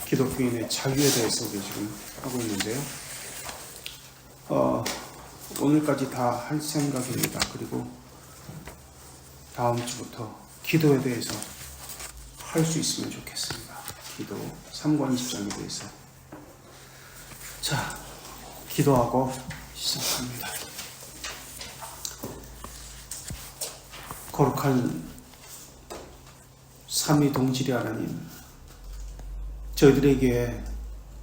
기독교인의 자유에 대해서 우리 지금 하고 있는데요. 오늘까지 다 할 생각입니다. 그리고 다음 주부터 기도에 대해서 할 수 있으면 좋겠습니다. 기도 3권 20장에 대해서. 자, 기도하고 시작합니다. 거룩한 삼위동질의 하나님, 저희들에게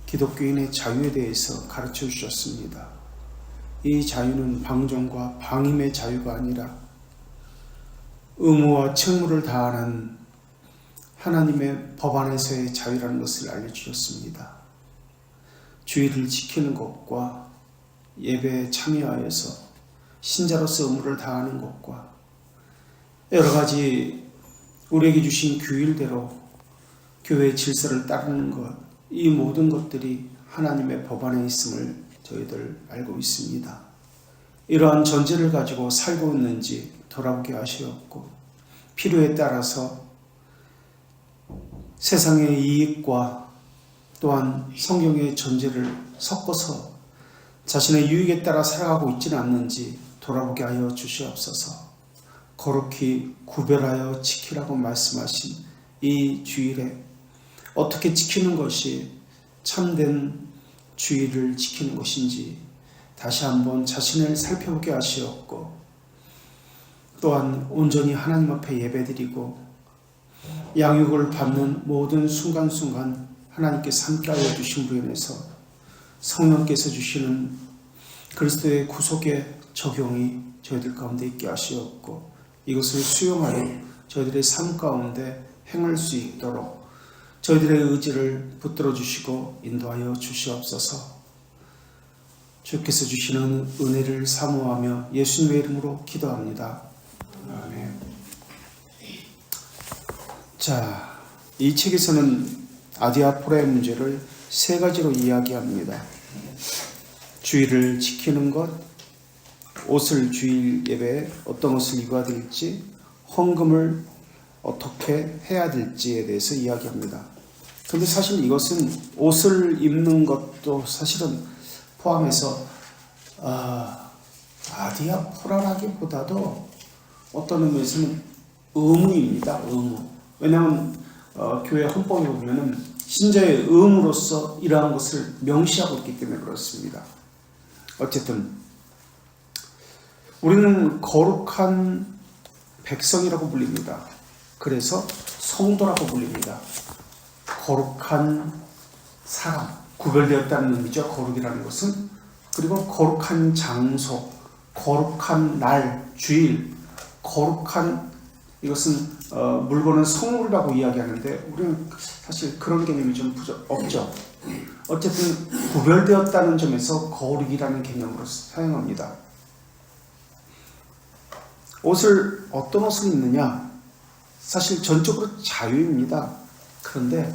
기독교인의 자유에 대해서 가르쳐 주셨습니다. 이 자유는 방종과 방임의 자유가 아니라 의무와 책무를 다하는 하나님의 법 안에서의 자유라는 것을 알려주셨습니다. 주의를 지키는 것과 예배에 참여하여서 신자로서 의무를 다하는 것과 여러 가지 우리에게 주신 규율대로 교회의 질서를 따르는 것, 이 모든 것들이 하나님의 법 안에 있음을 저희들 알고 있습니다. 이러한 전제를 가지고 살고 있는지 돌아보게 하시옵고, 필요에 따라서 세상의 이익과 또한 성경의 전제를 섞어서 자신의 유익에 따라 살아가고 있지는 않는지 돌아보게 하여 주시옵소서. 거룩히 구별하여 지키라고 말씀하신 이 주일에 어떻게 지키는 것이 참된 주의를 지키는 것인지 다시 한번 자신을 살펴보게 하시옵고, 또한 온전히 하나님 앞에 예배드리고 양육을 받는 모든 순간순간 하나님께서 함께하여 주신 분에 인해서 성령께서 주시는 그리스도의 구속의 적용이 저희들 가운데 있게 하시옵고, 이것을 수용하여 저희들의 삶 가운데 행할 수 있도록 저희들의 의지를 붙들어 주시고 인도하여 주시옵소서. 주께서 주시는 은혜를 사모하며 예수님의 이름으로 기도합니다. 아멘. 자, 이 책에서는 아디아포라의 문제를 세 가지로 이야기합니다. 주의를 지키는 것, 옷을 주일 예배에 어떤 옷을 입어야 될지, 헌금을 어떻게 해야 될지에 대해서 이야기합니다. 그런데 사실 이것은 옷을 입는 것도 사실은 포함해서 아디아포라라기보다도 어떤 의미에서는 의무입니다. 의무. 왜냐하면 교회 헌법에 보면은 신자의 의무로서 이러한 것을 명시하고 있기 때문에 그렇습니다. 어쨌든 우리는 거룩한 백성이라고 불립니다. 그래서 성도라고 불립니다. 거룩한 사람, 구별되었다는 의미죠. 거룩이라는 것은. 그리고 거룩한 장소, 거룩한 날, 주일, 거룩한, 이것은 물건은 성물이라고 이야기하는데 우리는 사실 그런 개념이 좀 없죠. 어쨌든 구별되었다는 점에서 거룩이라는 개념으로 사용합니다. 어떤 옷을 입느냐? 사실 전적으로 자유입니다. 그런데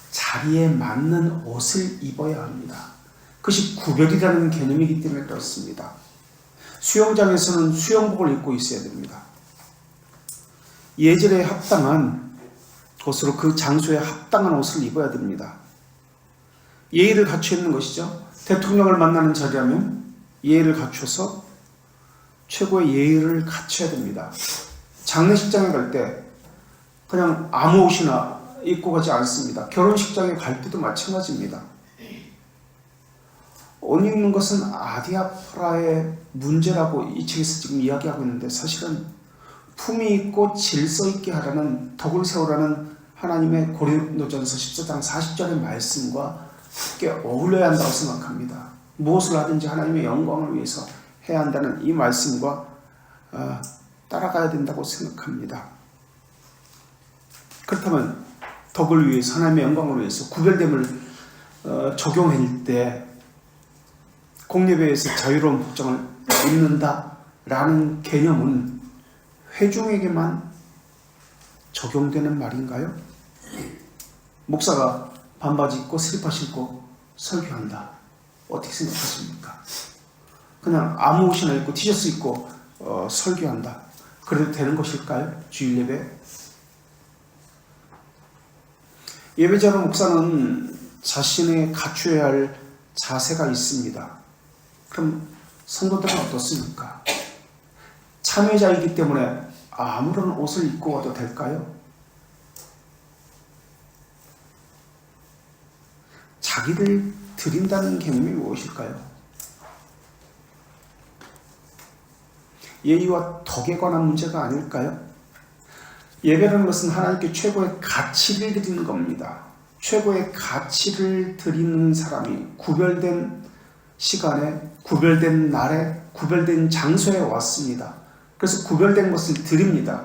자리에 맞는 옷을 입어야 합니다. 그것이 구별이라는 개념이기 때문에 그렇습니다. 수영장에서는 수영복을 입고 있어야 됩니다. 예절에 합당한 것으로 그 장소에 합당한 옷을 입어야 됩니다. 예의를 갖춰 있는 것이죠. 대통령을 만나는 자리라면 예의를 갖춰서 최고의 예의를 갖춰야 됩니다. 장례식장에 갈 때 그냥 아무 옷이나 입고 가지 않습니다. 결혼식장에 갈 때도 마찬가지입니다. 옷 입는 것은 아디아포라의 문제라고 이 책에서 지금 이야기하고 있는데, 사실은 품위 있고 질서 있게 하라는, 덕을 세우라는 하나님의 고린도전서 14장 40절의 말씀과 함께 어울려야 한다고 생각합니다. 무엇을 하든지 하나님의 영광을 위해서 해야 한다는 이 말씀과 따라가야 된다고 생각합니다. 그렇다면 덕을 위해서, 하나님의 영광을 위해서 구별됨을 적용할 때 공예배에서 자유로운 복장을 입는다라는 개념은 회중에게만 적용되는 말인가요? 목사가 반바지 입고 슬리퍼 신고 설교한다. 어떻게 생각하십니까? 그냥 아무 옷이나 입고 티셔츠 입고 설교한다. 그래도 되는 것일까요? 주일 예배? 예배자로 목사는 자신의 갖추어야 할 자세가 있습니다. 그럼 성도들은 어떻습니까? 참여자이기 때문에 아무런 옷을 입고 와도 될까요? 자기를 드린다는 개념이 무엇일까요? 예의와 덕에 관한 문제가 아닐까요? 예배라는 것은 하나님께 최고의 가치를 드리는 겁니다. 최고의 가치를 드리는 사람이 구별된 시간에, 구별된 날에, 구별된 장소에 왔습니다. 그래서 구별된 것을 드립니다.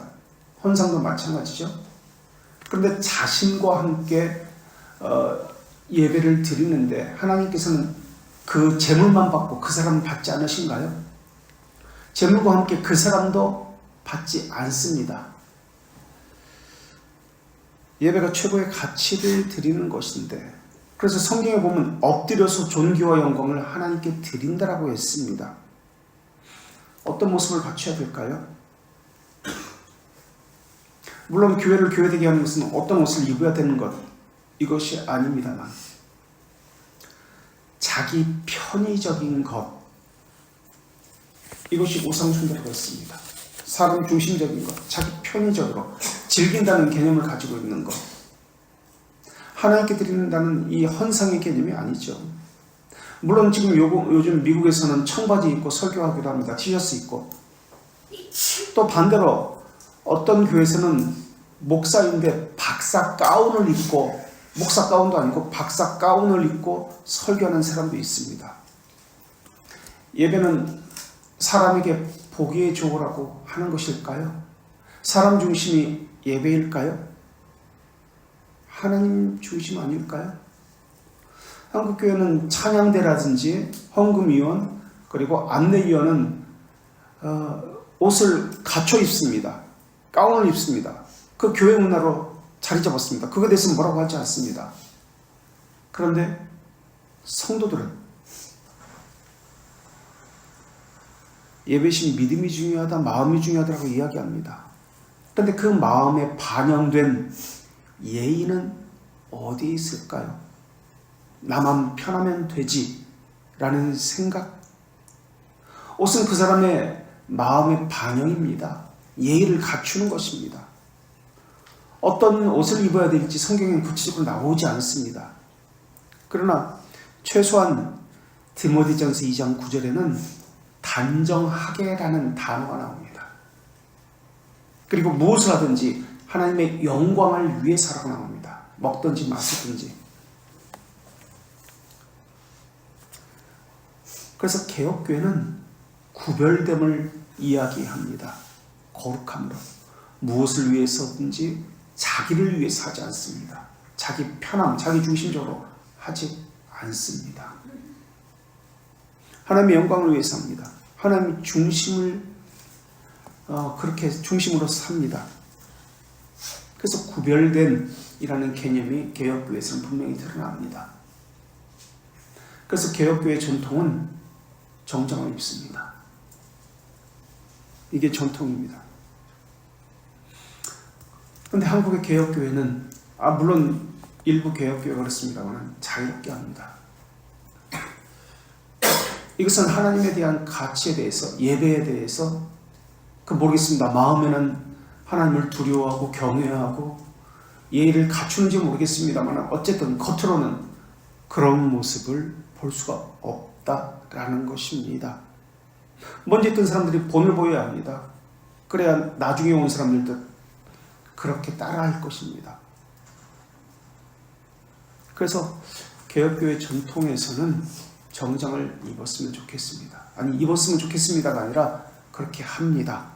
헌상도 마찬가지죠. 그런데 자신과 함께 예배를 드리는데 하나님께서는 그 제물만 받고 그 사람은 받지 않으신가요? 제물과 함께 그 사람도 받지 않습니다. 예배가 최고의 가치를 드리는 것인데, 그래서 성경에 보면 엎드려서 존귀와 영광을 하나님께 드린다라고 했습니다. 어떤 모습을 갖춰야 될까요? 물론 교회를 교회되게 하는 것은 어떤 옷을 입어야 되는 것, 이것이 아닙니다만 자기 편의적인 것, 이것이 우상숭배라고 했습니다. 사람 중심적인 것, 자기 편의적으로 즐긴다는 개념을 가지고 있는 것, 하나님께 드린다는 이 헌상의 개념이 아니죠. 물론 지금 요즘 미국에서는 청바지 입고 설교하기도 합니다. 티셔츠 입고. 또 반대로 어떤 교회에서는 목사인데 박사 가운을 입고, 목사 가운도 아니고 박사 가운을 입고 설교하는 사람도 있습니다. 예배는 사람에게 보기에 좋으라고 하는 것일까요? 사람 중심이 예배일까요? 하나님 중심 아닐까요? 한국교회는 찬양대라든지 헌금위원 그리고 안내위원은 옷을 갖춰 입습니다. 가운을 입습니다. 그 교회 문화로 자리 잡았습니다. 그거에 대해서 뭐라고 하지 않습니다. 그런데 성도들은 예배신 믿음이 중요하다, 마음이 중요하다고 이야기합니다. 그런데 그 마음에 반영된 예의는 어디에 있을까요? 나만 편하면 되지 라는 생각. 옷은 그 사람의 마음의 반영입니다. 예의를 갖추는 것입니다. 어떤 옷을 입어야 될지 성경에는 구체적으로 나오지 않습니다. 그러나 최소한 디모데전서 2장 9절에는 단정하게라는 단어가 나옵니다. 그리고 무엇을 하든지 하나님의 영광을 위해서라고 나옵니다. 먹든지 마시든지. 그래서 개혁교회는 구별됨을 이야기합니다. 거룩함으로. 무엇을 위해서든지 자기를 위해서 하지 않습니다. 자기 편함, 자기 중심적으로 하지 않습니다. 하나님의 영광을 위해서 합니다. 하나님의 중심을 그렇게 중심으로 삽니다. 그래서 구별됨이라는 개념이 개혁교회에서는 분명히 드러납니다. 그래서 개혁교회 전통은 정장을 입습니다. 이게 전통입니다. 그런데 한국의 개혁교회는 물론 일부 개혁교회가 그렇습니다만 자유롭게 합니다. 이것은 하나님에 대한 가치에 대해서, 예배에 대해서 모르겠습니다. 마음에는 하나님을 두려워하고 경외하고 예의를 갖추는지 모르겠습니다만 어쨌든 겉으로는 그런 모습을 볼 수가 없다라는 것입니다. 먼저 있던 사람들이 본을 보여야 합니다. 그래야 나중에 온 사람들도 그렇게 따라할 것입니다. 그래서 개혁교회 전통에서는 정장을 입었으면 좋겠습니다. 아니, 입었으면 좋겠습니다가 아니라 그렇게 합니다.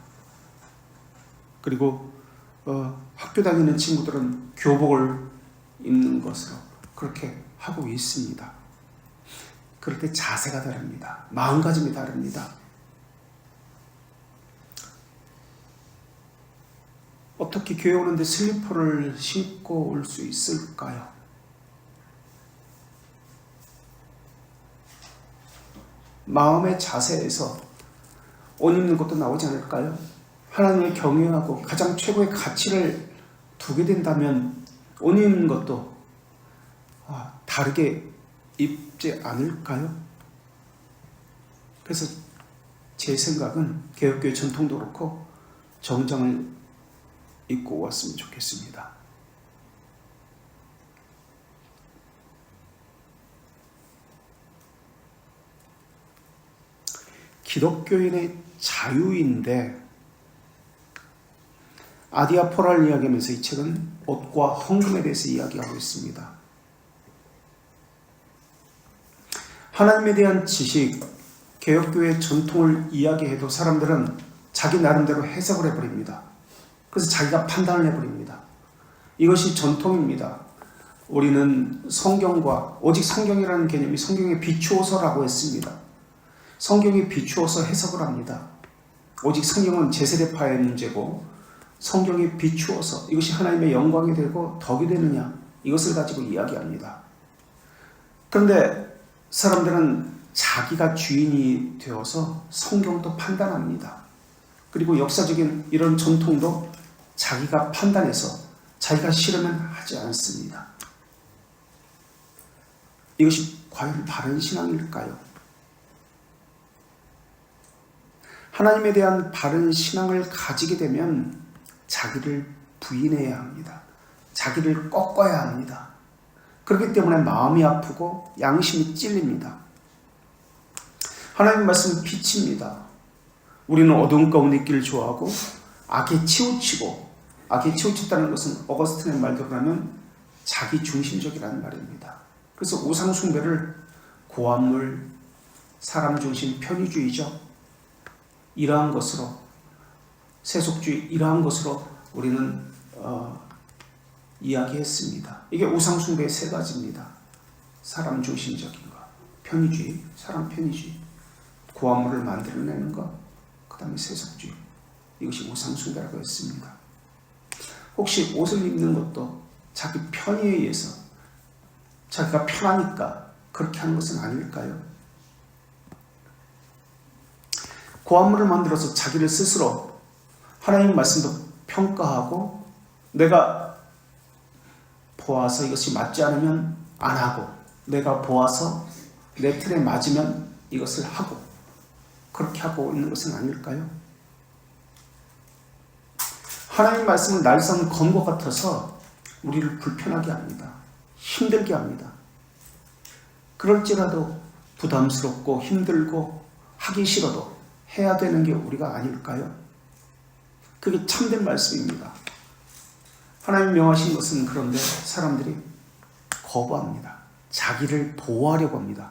그리고 학교 다니는 친구들은 교복을 입는 것으로 그렇게 하고 있습니다. 그럴 때 자세가 다릅니다. 마음가짐이 다릅니다. 어떻게 교회 오는데 슬리퍼를 신고 올 수 있을까요? 마음의 자세에서 옷 입는 것도 나오지 않을까요? 하나님을 경외하고 가장 최고의 가치를 두게 된다면 옷 입는 것도 다르게 입지 않을까요? 그래서 제 생각은 개혁교회 전통도 그렇고 정장을 입고 왔으면 좋겠습니다. 기독교인의 자유인데 아디아포라를 이야기하면서 이 책은 옷과 헌금에 대해서 이야기하고 있습니다. 하나님에 대한 지식, 개혁교회 전통을 이야기해도 사람들은 자기 나름대로 해석을 해버립니다. 그래서 자기가 판단을 해버립니다. 이것이 전통입니다. 우리는 성경과 오직 성경이라는 개념이 성경에 비추어서라고 했습니다. 성경에 비추어서 해석을 합니다. 오직 성경은 제세대파의 문제고 성경에 비추어서 이것이 하나님의 영광이 되고 덕이 되느냐 이것을 가지고 이야기합니다. 그런데 사람들은 자기가 주인이 되어서 성경도 판단합니다. 그리고 역사적인 이런 전통도 자기가 판단해서 자기가 싫으면 하지 않습니다. 이것이 과연 바른 신앙일까요? 하나님에 대한 바른 신앙을 가지게 되면 자기를 부인해야 합니다. 자기를 꺾어야 합니다. 그렇기 때문에 마음이 아프고 양심이 찔립니다. 하나님 말씀은 빛입니다. 우리는 어두운 가운데 있기를 좋아하고 악에 치우치고, 악에 치우쳤다는 것은 어거스틴의 말대로 하면 자기 중심적이라는 말입니다. 그래서 우상 숭배를 고함물, 사람 중심 편의주의죠. 이러한 것으로, 세속주의 이러한 것으로 우리는 이야기했습니다. 이게 우상 숭배의 세 가지입니다. 사람 중심적인 것, 편의주의, 사람 편의주의, 고함물을 만들어내는 것, 그 다음에 세속주의. 이것이 우상 숭배라고 했습니다. 혹시 옷을 입는 것도 자기 편의에 의해서 자기가 편하니까 그렇게 하는 것은 아닐까요? 고함물을 만들어서 자기를 스스로 하나님 말씀도 평가하고 내가 보아서 이것이 맞지 않으면 안 하고 내가 보아서 내 틀에 맞으면 이것을 하고 그렇게 하고 있는 것은 아닐까요? 하나님 말씀은 날선 검과 같아서 우리를 불편하게 합니다. 힘들게 합니다. 그럴지라도 부담스럽고 힘들고 하기 싫어도 해야 되는 게 우리가 아닐까요? 그게 참된 말씀입니다. 하나님 명하신 것은 그런데 사람들이 거부합니다. 자기를 보호하려고 합니다.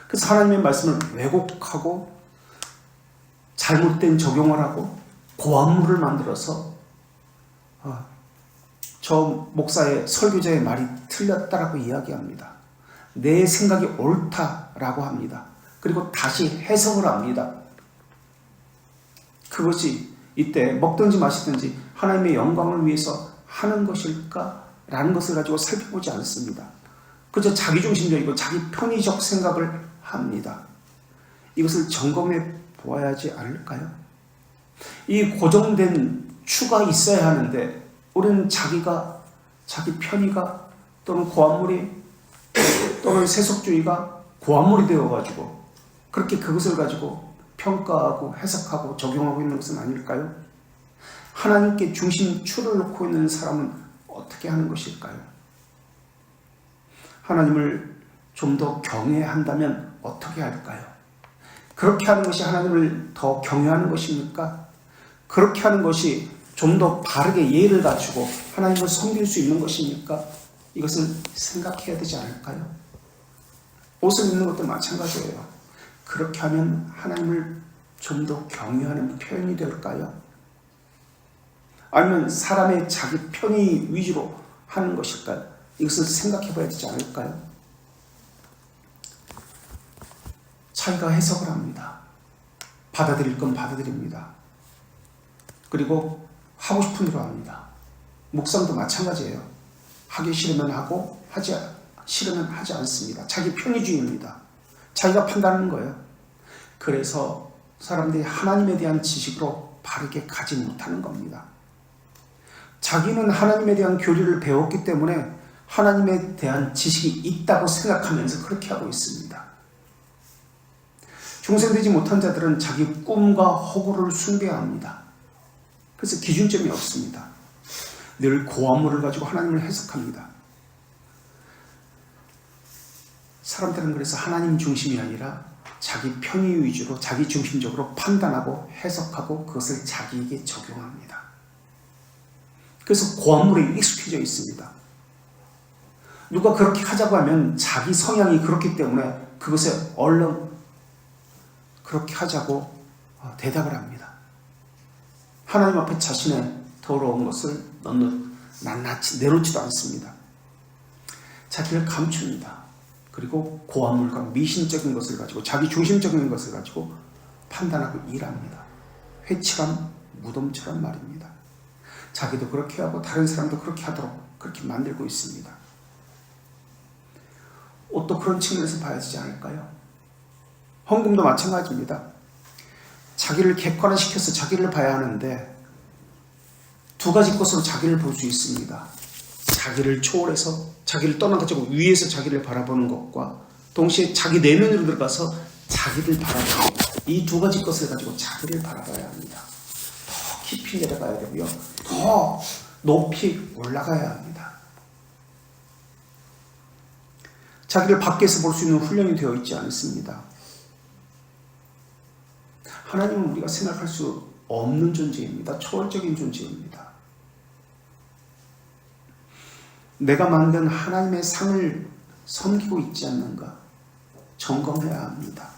그래서 하나님의 말씀을 왜곡하고 잘못된 적용을 하고 고함물을 만들어서 저 목사의 설교자의 말이 틀렸다라고 이야기합니다. 내 생각이 옳다라고 합니다. 그리고 다시 해석을 합니다. 그것이 이때 먹든지 마시든지 하나님의 영광을 위해서 하는 것일까라는 것을 가지고 살펴보지 않습니다. 그저 자기중심적이고 자기 편의적 생각을 합니다. 이것을 점검해 보아야 하지 않을까요? 이 고정된 추가 있어야 하는데 우리는 자기 편의가 또는 고함물이 또는 세속주의가 고함물이 되어가지고 그렇게 그것을 가지고 평가하고 해석하고 적용하고 있는 것은 아닐까요? 하나님께 중심추를 놓고 있는 사람은 어떻게 하는 것일까요? 하나님을 좀 더 경외한다면 어떻게 할까요? 그렇게 하는 것이 하나님을 더 경외하는 것입니까? 그렇게 하는 것이 좀 더 바르게 예의를 갖추고 하나님을 섬길 수 있는 것입니까? 이것을 생각해야 되지 않을까요? 옷을 입는 것도 마찬가지예요. 그렇게 하면 하나님을 좀 더 경외하는 표현이 될까요? 아니면 사람의 자기 편의 위주로 하는 것일까요? 이것을 생각해 봐야 되지 않을까요? 자기가 해석을 합니다. 받아들일 건 받아들입니다. 그리고 하고 싶은 대로 합니다. 묵상도 마찬가지예요. 하기 싫으면 하고 하지 싫으면 하지 않습니다. 자기 편의주의입니다. 자기가 판단하는 거예요. 그래서 사람들이 하나님에 대한 지식으로 바르게 가지 못하는 겁니다. 자기는 하나님에 대한 교리를 배웠기 때문에 하나님에 대한 지식이 있다고 생각하면서 그렇게 하고 있습니다. 중생되지 못한 자들은 자기 꿈과 허구를 숭배합니다. 그래서 기준점이 없습니다. 늘 고안물을 가지고 하나님을 해석합니다. 사람들은 그래서 하나님 중심이 아니라 자기 편의 위주로 자기 중심적으로 판단하고 해석하고 그것을 자기에게 적용합니다. 그래서 고안물에 익숙해져 있습니다. 누가 그렇게 하자고 하면 자기 성향이 그렇기 때문에 그것에 얼른 그렇게 하자고 대답을 합니다. 하나님 앞에 자신의 더러운 것을 낱낱이 내놓지도 않습니다. 자기를 감춥니다. 그리고 고아물과 미신적인 것을 가지고 자기 중심적인 것을 가지고 판단하고 일합니다. 회칠한 무덤처럼 말입니다. 자기도 그렇게 하고 다른 사람도 그렇게 하도록 그렇게 만들고 있습니다. 옷도 그런 측면에서 봐야 되지 않을까요? 헌금도 마찬가지입니다. 자기를 객관화시켜서 자기를 봐야 하는데 두 가지 것으로 자기를 볼 수 있습니다. 자기를 초월해서 자기를 떠나가지고 위에서 자기를 바라보는 것과 동시에 자기 내면으로 들어가서 자기를 바라보는 것. 이 두 가지 것을 가지고 자기를 바라봐야 합니다. 더 깊이 내려가야 되고요. 더 높이 올라가야 합니다. 자기를 밖에서 볼 수 있는 훈련이 되어 있지 않습니다. 하나님은 우리가 생각할 수 없는 존재입니다. 초월적인 존재입니다. 내가 만든 하나님의 상을 섬기고 있지 않는가 점검해야 합니다.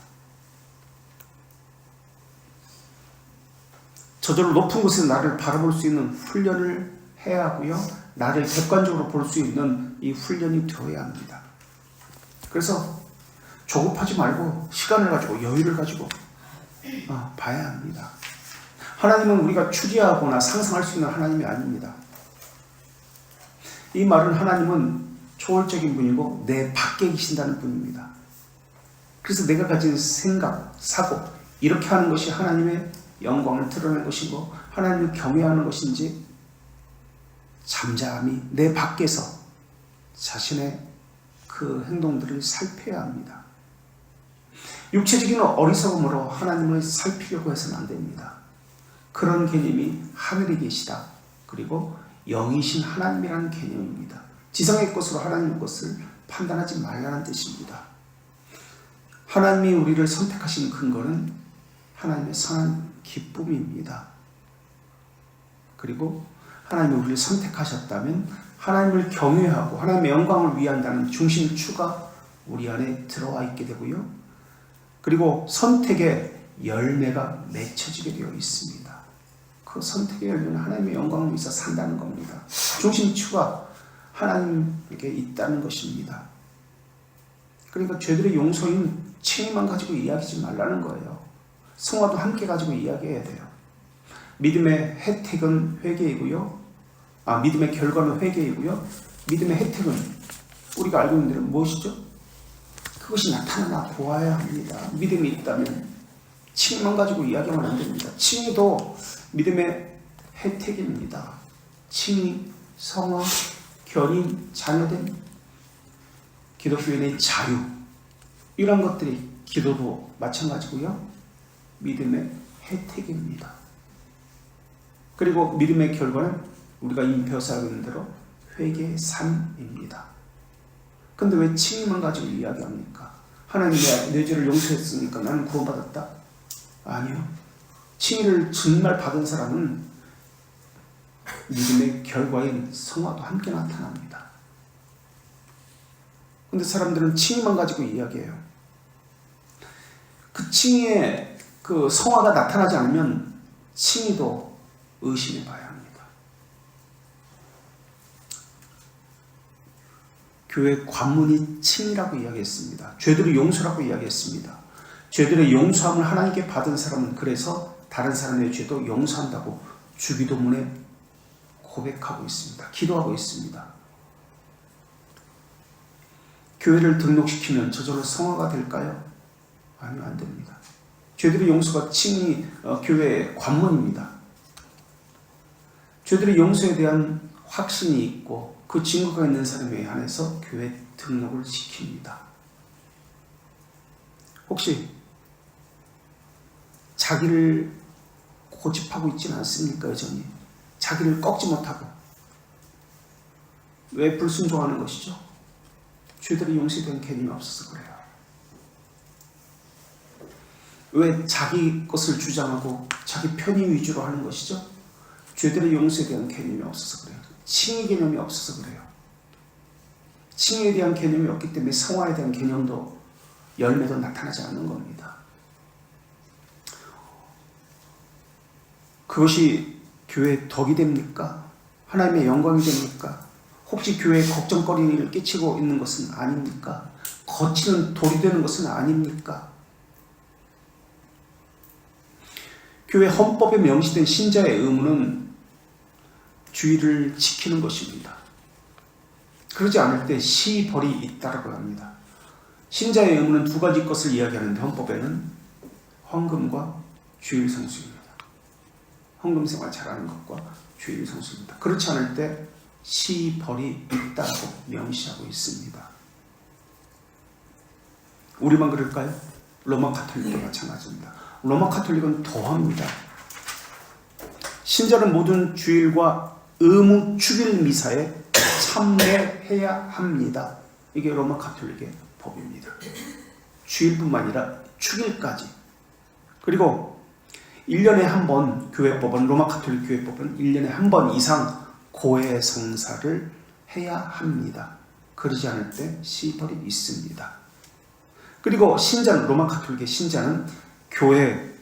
저절로 높은 곳에서 나를 바라볼 수 있는 훈련을 해야 하고요. 나를 객관적으로 볼 수 있는 이 훈련이 되어야 합니다. 그래서 조급하지 말고 시간을 가지고 여유를 가지고 봐야 합니다. 하나님은 우리가 추리하거나 상상할 수 있는 하나님이 아닙니다. 이 말은 하나님은 초월적인 분이고 내 밖에 계신다는 분입니다. 그래서 내가 가진 생각, 사고 이렇게 하는 것이 하나님의 영광을 드러내는 것이고 하나님을 경외하는 것인지 잠잠히 내 밖에서 자신의 그 행동들을 살펴야 합니다. 육체적인 어리석음으로 하나님을 살피려고 해서는 안 됩니다. 그런 개념이 하늘에 계시다. 그리고 영이신 하나님이라는 개념입니다. 지성의 것으로 하나님의 것을 판단하지 말라는 뜻입니다. 하나님이 우리를 선택하신 근거는 하나님의 선한 기쁨입니다. 그리고 하나님이 우리를 선택하셨다면 하나님을 경외하고 하나님의 영광을 위한다는 중심추가 우리 안에 들어와 있게 되고요. 그리고 선택의 열매가 맺혀지게 되어 있습니다. 그 선택의 열매는 하나님의 영광을 위해서 산다는 겁니다. 중심추가 하나님에게 있다는 것입니다. 그러니까 죄들의 용서인 칭의만 가지고 이야기하지 말라는 거예요. 성화도 함께 가지고 이야기해야 돼요. 믿음의 혜택은 회개이고요. 믿음의 결과는 회개이고요. 믿음의 혜택은 우리가 알고 있는 대로 무엇이죠? 그것이 나타나 보아야 합니다. 믿음이 있다면 칭의만 가지고 이야기하면 안 됩니다. 칭의도 믿음의 혜택입니다. 칭의, 성화, 견인, 자녀됨, 기독교인의 자유 이런 것들이 기도도 마찬가지고요. 믿음의 혜택입니다. 그리고 믿음의 결과는 우리가 이미 배워서 알고 있는 대로 회개의 삶입니다. 근데 왜 칭의만 가지고 이야기합니까? 하나님이 내 죄를 용서했으니까 나는 구원받았다? 아니요. 칭의를 정말 받은 사람은 믿음의 결과인 성화도 함께 나타납니다. 근데 사람들은 칭의만 가지고 이야기해요. 그 칭의의 그 성화가 나타나지 않으면 칭의도 의심해 봐야 합니다. 교회 관문이 칭의라고 이야기했습니다. 죄들의 용서라고 이야기했습니다. 죄들의 용서함을 하나님께 받은 사람은 그래서 다른 사람의 죄도 용서한다고 주기도문에 고백하고 있습니다. 기도하고 있습니다. 교회를 등록시키면 저절로 성화가 될까요? 아니요, 안 됩니다. 죄들의 용서가 칭의 교회의 관문입니다. 죄들의 용서에 대한 확신이 있고 그 증거가 있는 사람에 한해서 교회 등록을 시킵니다. 혹시 자기를 고집하고 있지는 않습니까? 여전히 자기를 꺾지 못하고. 왜 불순종하는 것이죠? 죄들이 용서된 개념이 없어서 그래요. 왜 자기 것을 주장하고 자기 편의 위주로 하는 것이죠? 죄들의 용서에 대한 개념이 없어서 그래요. 칭의 개념이 없어서 그래요. 칭의에 대한 개념이 없기 때문에 성화에 대한 개념도 열매도 나타나지 않는 겁니다. 그것이 교회의 덕이 됩니까? 하나님의 영광이 됩니까? 혹시 교회에 걱정거리를 끼치고 있는 것은 아닙니까? 거치는 돌이 되는 것은 아닙니까? 교회 헌법에 명시된 신자의 의무는 주의를 지키는 것입니다. 그러지 않을 때 시벌이 잇따르고 합니다. 신자의 의무는 두 가지 것을 이야기하는데 헌법에는 헌금과 주일 성수입니다. 헌금 생활 잘하는 것과 주일 성수입니다. 그렇지 않을 때 시벌이 있다고 명시하고 있습니다. 우리만 그럴까요? 로마 가톨릭도 마찬가지입니다. 로마 가톨릭은 더합니다. 신자는 모든 주일과 의무 축일 미사에 참여해야 합니다. 이게 로마 가톨릭의 법입니다. 주일뿐만 아니라 축일까지. 그리고 1년에 한 번 교회법은, 로마 가톨릭 교회법은 1년에 한 번 이상 고해 성사를 해야 합니다. 그러지 않을 때 시벌이 있습니다. 그리고 신자는, 로마 가톨릭의 신자는 교회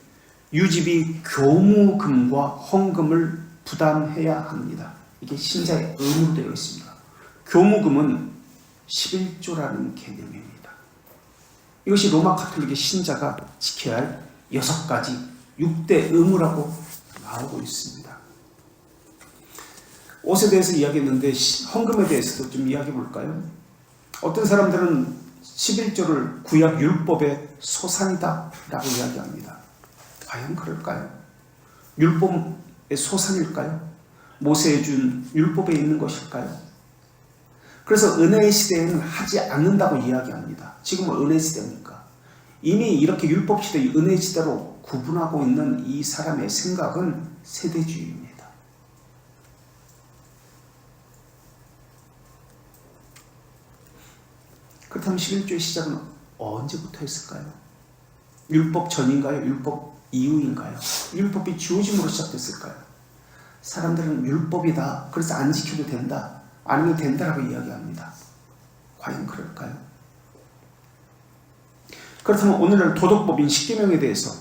유지비 교무금과 헌금을 부담해야 합니다. 이게 신자의 의무로 되어 있습니다. 교무금은 11조라는 개념입니다. 이것이 로마 가톨릭의 신자가 지켜야 할 6가지 6대 의무라고 나오고 있습니다. 옷에 대해서 이야기했는데 헌금에 대해서도 좀 이야기해 볼까요? 어떤 사람들은 11조를 구약 율법의 소산이다 라고 이야기합니다. 과연 그럴까요? 율법의 소산일까요? 모세에 준 율법에 있는 것일까요? 그래서 은혜의 시대에는 하지 않는다고 이야기합니다. 지금은 은혜 시대입니까? 이미 이렇게 율법 시대, 은혜 시대로 구분하고 있는 이 사람의 생각은 세대주의입니다. 그렇다면 11조의 시작은 언제부터 했을까요? 율법 전인가요? 율법 이후인가요? 율법이 주어짐으로 시작됐을까요? 사람들은 율법이다, 그래서 안 지켜도 된다, 아니면 된다라고 이야기합니다. 과연 그럴까요? 그렇다면 오늘은 도덕법인 십계명에 대해서,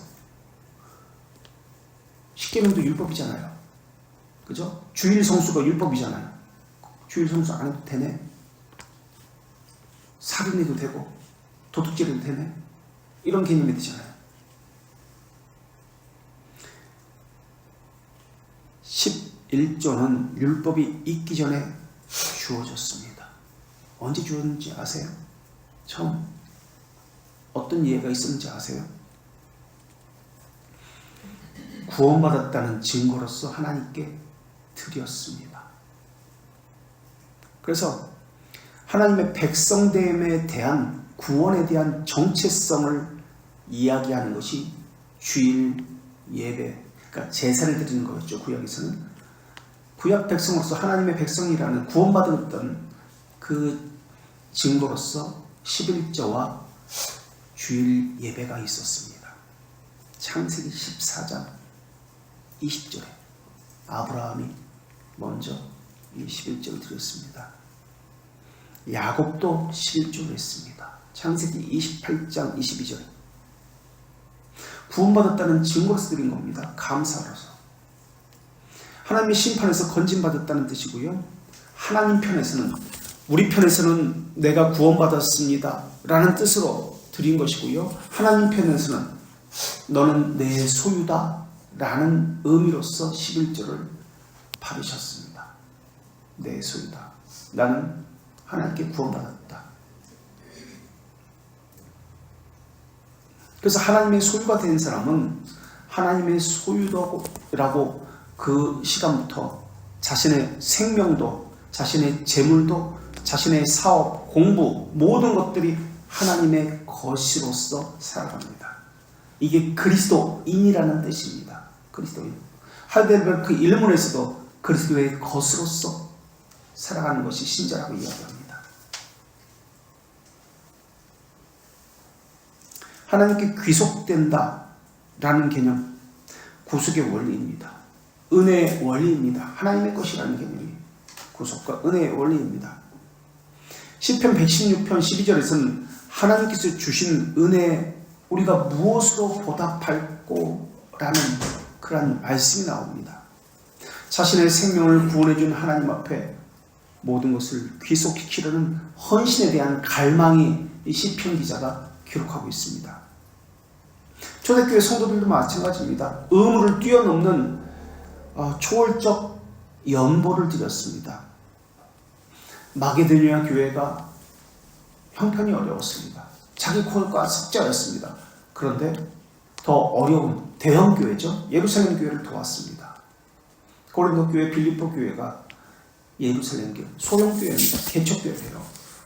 십계명도 율법이잖아요. 그죠? 주일 성수가 율법이잖아요. 주일 성수 안 해도 되네? 살인해도 되고 도둑질해도 되네? 이런 개념이 되잖아요. 11조는 율법이 있기 전에 주어졌습니다. 언제 주어졌는지 아세요? 처음 어떤 이해가 있었는지 아세요? 구원받았다는 증거로서 하나님께 드렸습니다. 그래서 하나님의 백성됨에 대한, 구원에 대한 정체성을 이야기하는 것이 주일 예배, 그러니까 제사를 드리는 거였죠. 구약에서는 구약 백성으로서 하나님의 백성이라는 구원받았던 그 증거로서 11조와 주일 예배가 있었습니다. 창세기 14장 20절에 아브라함이 먼저 이 11조를 드렸습니다. 야곱도 11조를 했습니다. 창세기 28장 22절. 구원받았다는 증거로서 드린 겁니다. 감사로서. 하나님의 심판에서 건진받았다는 뜻이고요. 하나님 편에서는, 우리 편에서는 내가 구원받았습니다 라는 뜻으로 드린 것이고요. 하나님 편에서는 너는 내 소유다 라는 의미로서 11조를 받으셨습니다. 내 소유다. 나는 하나님께 구원받았다. 그래서 하나님의 소유가 된 사람은 하나님의 소유라고 그 시간부터 자신의 생명도, 자신의 재물도, 자신의 사업, 공부, 모든 것들이 하나님의 것이로서 살아갑니다. 이게 그리스도인이라는 뜻입니다. 그리스도인. 하이델베르크 일문에서도 그리스도의 것으로서 살아가는 것이 신자라고 이야기합니다. 하나님께 귀속된다 라는 개념, 구속의 원리입니다. 은혜의 원리입니다. 하나님의 것이라는 개념이 구속과 은혜의 원리입니다. 시편 116편 12절에서는 하나님께서 주신 은혜에 우리가 무엇으로 보답할꼬 라는 그런 말씀이 나옵니다. 자신의 생명을 구원해준 하나님 앞에 모든 것을 귀속시키려는 헌신에 대한 갈망이 이 시편 기자가 기록하고 있습니다. 초대교회 성도들도 마찬가지입니다. 의무를 뛰어넘는 초월적 연보를 드렸습니다. 마게도니아 교회가 형편이 어려웠습니다. 자기 고역과 습자였습니다. 그런데 더 어려운 대형 교회죠. 예루살렘 교회를 도왔습니다. 고린도 교회, 빌립보 교회가 예루살렘 교회, 소형 교회입니다. 개척 교회예요.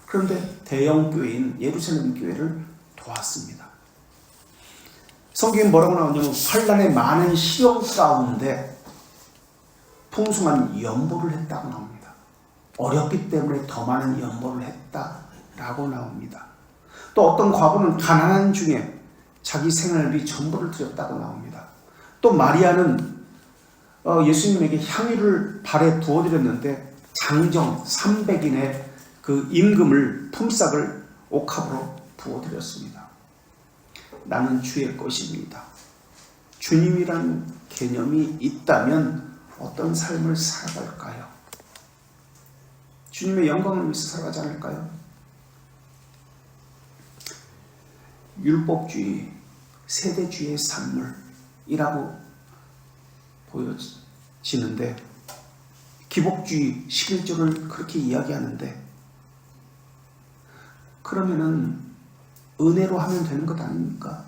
그런데 대형 교회인 예루살렘 교회를 도왔습니다. 성경에 뭐라고 나오냐면 환난의 많은 시험 가운데 풍성한 연보를 했다고 나옵니다. 어렵기 때문에 더 많은 연보를 했다라고 나옵니다. 또 어떤 과부는 가난한 중에 자기 생활을 위해 전부를 드렸다고 나옵니다. 또 마리아는 예수님에게 향유를 발에 부어드렸는데 장정 300인의 그 임금을 품삯을 옥합으로 부어드렸습니다. 나는 주의 것입니다. 주님이라는 개념이 있다면 어떤 삶을 살아갈까요? 주님의 영광을 위해서 살아가지 않을까요? 율법주의, 세대주의의 산물이라고 보여지는데 기복주의 11조를 그렇게 이야기하는데 그러면은 은혜로 하면 되는 것 아닙니까?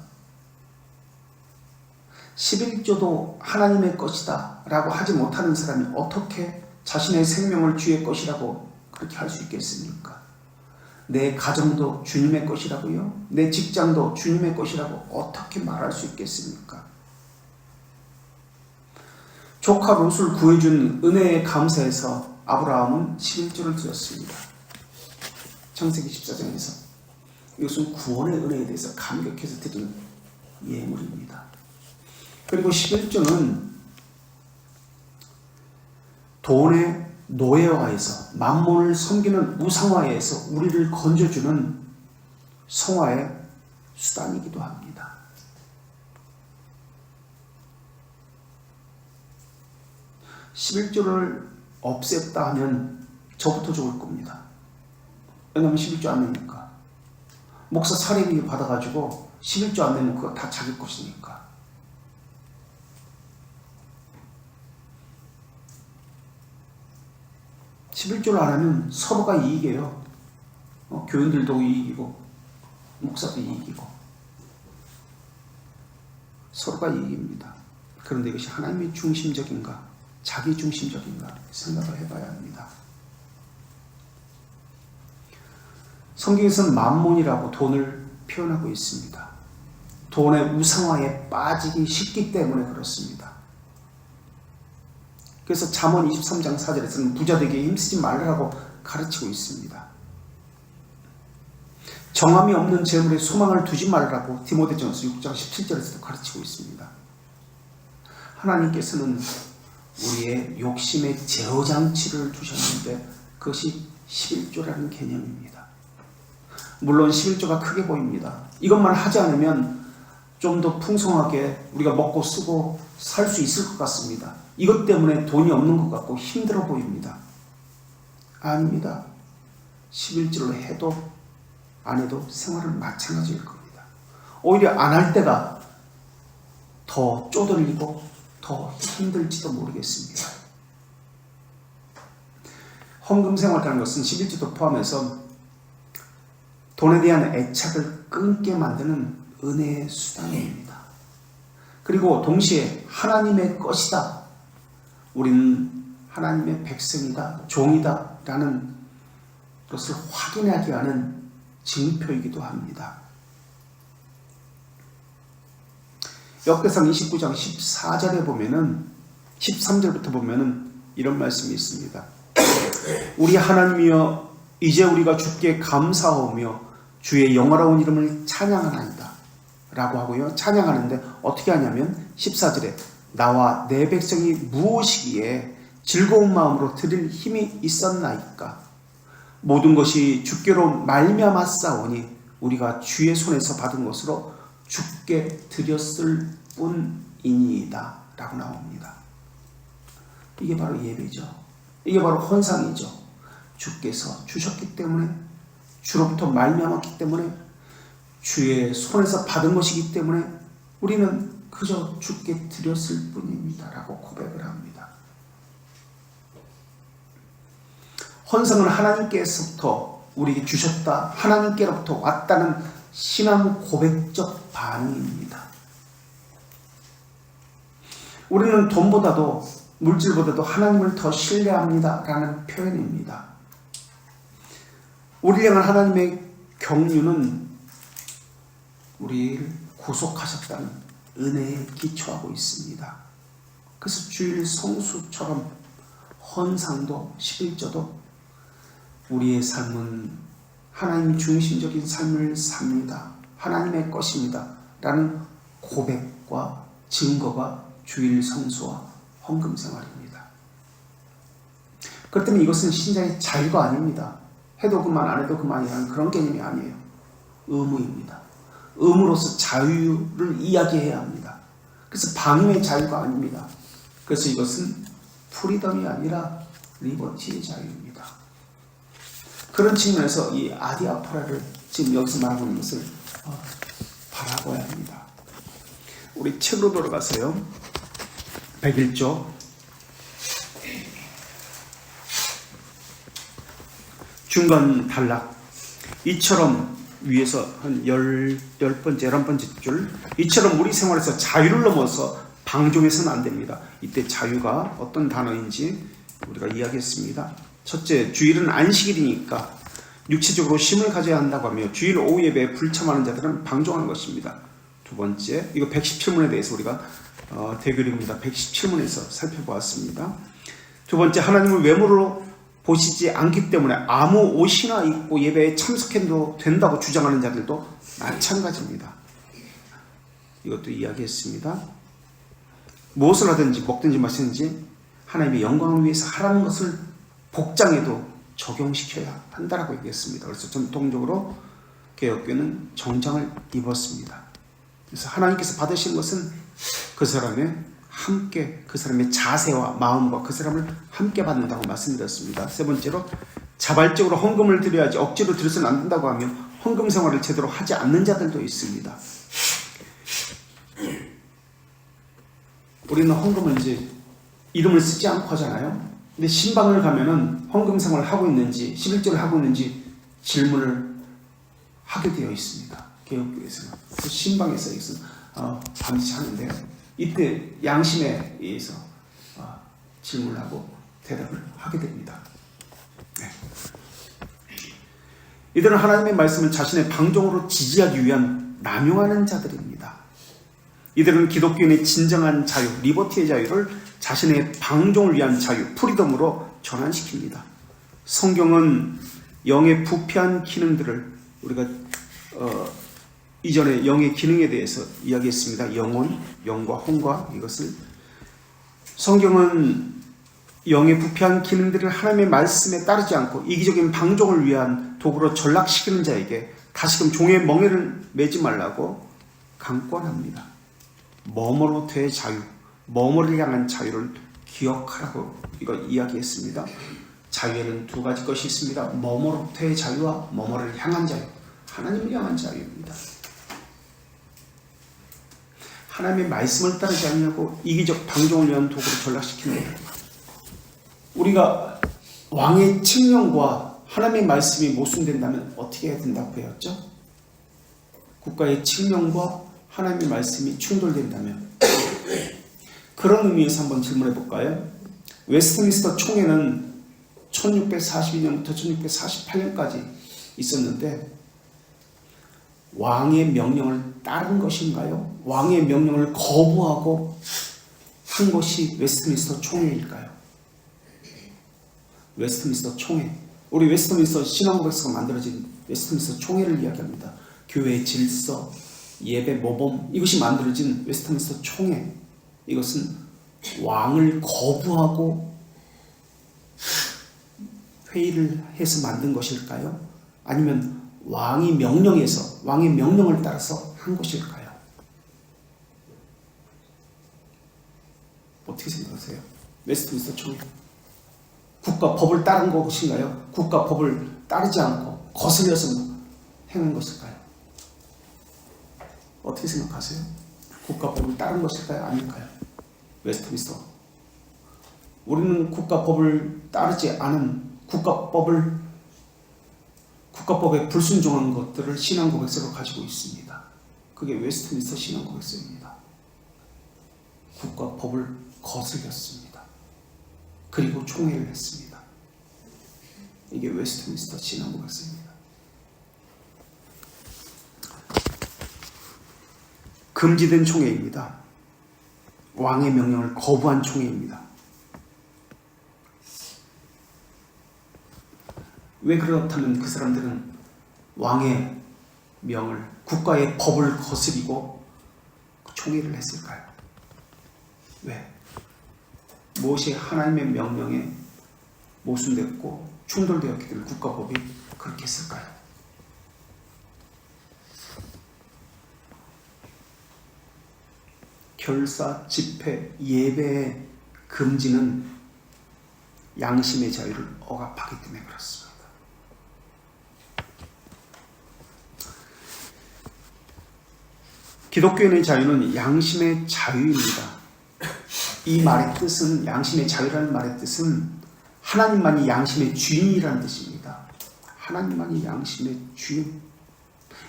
11조도 하나님의 것이다 라고 하지 못하는 사람이 어떻게 자신의 생명을 주의 것이라고 그렇게 할 수 있겠습니까? 내 가정도 주님의 것이라고요? 내 직장도 주님의 것이라고 어떻게 말할 수 있겠습니까? 조카 롯을 구해준 은혜에 감사해서 아브라함은 11조를 드렸습니다. 창세기 14장에서 이것은 구원의 은혜에 대해서 감격해서 드린 예물입니다. 그리고 11조는 돈의 노예화에서 만몬을 섬기는 우상화에서 우리를 건져주는 성화의 수단이기도 합니다. (11조를) 없앴다 하면 저부터 죽을 겁니다. 왜냐하면 11조 안 내니까. 목사 사례비 받아가지고 11조 안 내면 그거 다 자기 것이니까. (11조를) 안 하면 서로가 이익이에요. 교인들도 이익이고 목사도 이익이고 서로가 이익입니다. 그런데 이것이 하나님의 중심적인가 자기 중심적인가 생각을 해봐야 합니다. 성경에서는 만몬이라고 돈을 표현하고 있습니다. 돈의 우상화에 빠지기 쉽기 때문에 그렇습니다. 그래서 잠언 23장 4절에서는 부자되게 힘쓰지 말라고 가르치고 있습니다. 정함이 없는 재물에 소망을 두지 말라고 디모데전서 6장 17절에서도 가르치고 있습니다. 하나님께서는 우리의 욕심의 제어장치를 두셨는데 그것이 11조라는 개념입니다. 물론 11조가 크게 보입니다. 이것만 하지 않으면 좀 더 풍성하게 우리가 먹고 쓰고 살 수 있을 것 같습니다. 이것 때문에 돈이 없는 것 같고 힘들어 보입니다. 아닙니다. 11조를 해도 안 해도 생활은 마찬가지일 겁니다. 오히려 안 할 때가 더 쪼들리고 더 힘들지도 모르겠습니다. 헌금 생활이라는 것은 11조도 포함해서 돈에 대한 애착을 끊게 만드는 은혜의 수단입니다. 그리고 동시에 하나님의 것이다. 우리는 하나님의 백성이다, 종이다 라는 것을 확인하게 하는 징표이기도 합니다. 역대상 29장 14절에 보면은 13절부터 보면은 이런 말씀이 있습니다. 우리 하나님이여 이제 우리가 주께 감사하오며 주의 영화로운 이름을 찬양하나이다 라고 하고요. 찬양하는데 어떻게 하냐면 14절에 나와 내 백성이 무엇이기에 즐거운 마음으로 드릴 힘이 있었나이까 모든 것이 주께로 말미암았사오니 우리가 주의 손에서 받은 것으로 주께 드렸을 뿐이니이다 라고 나옵니다. 이게 바로 예배죠. 이게 바로 헌상이죠. 주께서 주셨기 때문에, 주로부터 말미암았기 때문에, 주의 손에서 받은 것이기 때문에 우리는 그저 주께 드렸을 뿐입니다 라고 고백을 합니다. 헌상은 하나님께서부터 우리에게 주셨다, 하나님께로부터 왔다는 신앙 고백적 반응입니다. 우리는 돈보다도 물질보다도 하나님을 더 신뢰합니다 라는 표현입니다. 우리를 향한 하나님의 경륜은 우리를 구속하셨다는 은혜에 기초하고 있습니다. 그래서 주일 성수처럼 헌상도 11조도 우리의 삶은 하나님 중심적인 삶을 삽니다. 하나님의 것입니다 라는 고백과 증거가 주일 성수와 헌금 생활입니다. 그렇기 때문에 이것은 신자의 자유가 아닙니다. 해도 그만 안 해도 그만이라는 그런 개념이 아니에요. 의무입니다. 의무로서 자유를 이야기해야 합니다. 그래서 방임의 자유가 아닙니다. 그래서 이것은 프리덤이 아니라 리버티의 자유입니다. 그런 측면에서 이 아디아포라를 지금 여기서 말하고 있는 것을 바라봐야 합니다. 우리 책으로 돌아가세요. 101조 중간 단락. 이처럼 위에서 한 10번째, 11번째 줄. 이처럼 우리 생활에서 자유를 넘어서 방종해서는 안 됩니다. 이때 자유가 어떤 단어인지 우리가 이야기했습니다. 첫째, 주일은 안식일이니까 육체적으로 쉼을 가져야 한다고 하며 주일 오후 예배에 불참하는 자들은 방종하는 것입니다. 두 번째, 이거 117문에 대해서 우리가 대교리입니다. 117문에서 살펴보았습니다. 두 번째, 하나님을 외모로 보시지 않기 때문에 아무 옷이나 입고 예배에 참석해도 된다고 주장하는 자들도 마찬가지입니다. 이것도 이야기했습니다. 무엇을 하든지 먹든지 마시든지 하나님의 영광을 위해서 하라는 것을 복장에도 적용시켜야 한다라고 얘기했습니다. 그래서 전통적으로 개혁교회는 정장을 입었습니다. 그래서 하나님께서 받으신 것은 그 사람의 함께, 그 사람의 자세와 마음과 그 사람을 함께 받는다고 말씀드렸습니다. 세 번째로, 자발적으로 헌금을 드려야지 억지로 드려서는 안 된다고 하며 헌금 생활을 제대로 하지 않는 자들도 있습니다. 우리는 헌금을 이제 이름을 쓰지 않고 하잖아요. 근데 신방을 가면은 헌금 생활을 하고 있는지 11조를 하고 있는지 질문을 하게 되어 있습니다. 개혁교회에서는. 그 신방에서 이것은 반드시 하는데요. 이때 양심에 의해서 질문을 하고 대답을 하게 됩니다. 네. 이들은 하나님의 말씀을 자신의 방종으로 지지하기 위한 남용하는 자들입니다. 이들은 기독교인의 진정한 자유, 리버티의 자유를 자신의 방종을 위한 자유, 프리덤으로 전환시킵니다. 성경은 영의 부패한 기능들을 우리가 이전에 영의 기능에 대해서 이야기했습니다. 영혼, 영과 혼과 이것을. 성경은 영의 부패한 기능들을 하나님의 말씀에 따르지 않고 이기적인 방종을 위한 도구로 전락시키는 자에게 다시금 종의 멍에를 매지 말라고 강권합니다. 머머로트의 자유, 머머를 향한 자유를 기억하라고 이거 이야기했습니다. 자유에는 두 가지 것이 있습니다. 머머로트의 자유와 머머를 향한 자유, 하나님을 향한 자유입니다. 하나님의 말씀을 따르지 않냐고 이기적 방종을 위한 도구로 전락시키는 거예요. 우리가 왕의 칙령과 하나님의 말씀이 모순된다면 어떻게 해야 된다고 배웠죠? 국가의 칙령과 하나님의 말씀이 충돌된다면 그런 의미에서 한번 질문해 볼까요? 웨스트민스터 총회는 1642년부터 1648년까지 있었는데 왕의 명령을 따른 것인가요? 왕의 명령을 거부하고 한 것이 웨스트민스터 총회일까요? 웨스트민스터 총회. 우리 웨스트민스터 신앙고백서가 만들어진 웨스트민스터 총회를 이야기합니다. 교회의 질서, 예배 모범, 이것이 만들어진 웨스트민스터 총회. 이것은 왕을 거부하고 회의를 해서 만든 것일까요? 아니면 왕의 명령을 따라서 한 것일까요? 어떻게 생각하세요? 웨스트민스터 총회. 국가 법을 따른 것인가요? 국가 법을 따르지 않고 거슬려서 행한 것일까요? 어떻게 생각하세요? 국가 법을 따른 것일까요? 아닐까요? 웨스트민스터. 우리는 국가 법을 따르지 않은 국가법에 불순종한 것들을 신앙고백서로 가지고 있습니다. 그게 웨스트민스터 신앙고백서입니다. 국가법을 거슬렸습니다. 그리고 총회를 했습니다. 이게 웨스트민스터 신앙고백서입니다. 금지된 총회입니다. 왕의 명령을 거부한 총회입니다. 왜 그렇다면 그 사람들은 왕의 명을, 국가의 법을 거스리고 총회를 했을까요? 왜? 무엇이 하나님의 명령에 모순됐고 충돌되었기 때문에 국가법이 그렇게 했을까요? 결사, 집회, 예배의 금지는 양심의 자유를 억압하기 때문에 그렇습니다. 기독교인의 자유는 양심의 자유입니다. 이 말의 뜻은, 양심의 자유라는 말의 뜻은 하나님만이 양심의 주인이라는 뜻입니다. 하나님만이 양심의 주인.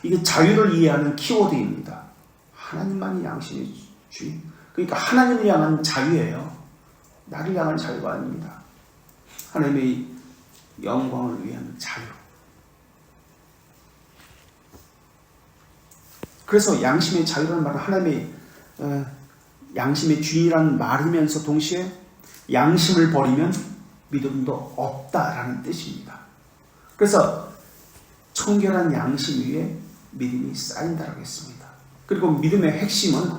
이게 자유를 이해하는 키워드입니다. 하나님만이 양심의 주인. 그러니까 하나님을 향한 자유예요. 나를 향한 자유가 아닙니다. 하나님의 영광을 위한 자유. 그래서 양심의 자유라는 말은 하나님의 양심의 주인이라는 말이면서 동시에 양심을 버리면 믿음도 없다라는 뜻입니다. 그래서 청결한 양심 위에 믿음이 쌓인다라고 했습니다. 그리고 믿음의 핵심은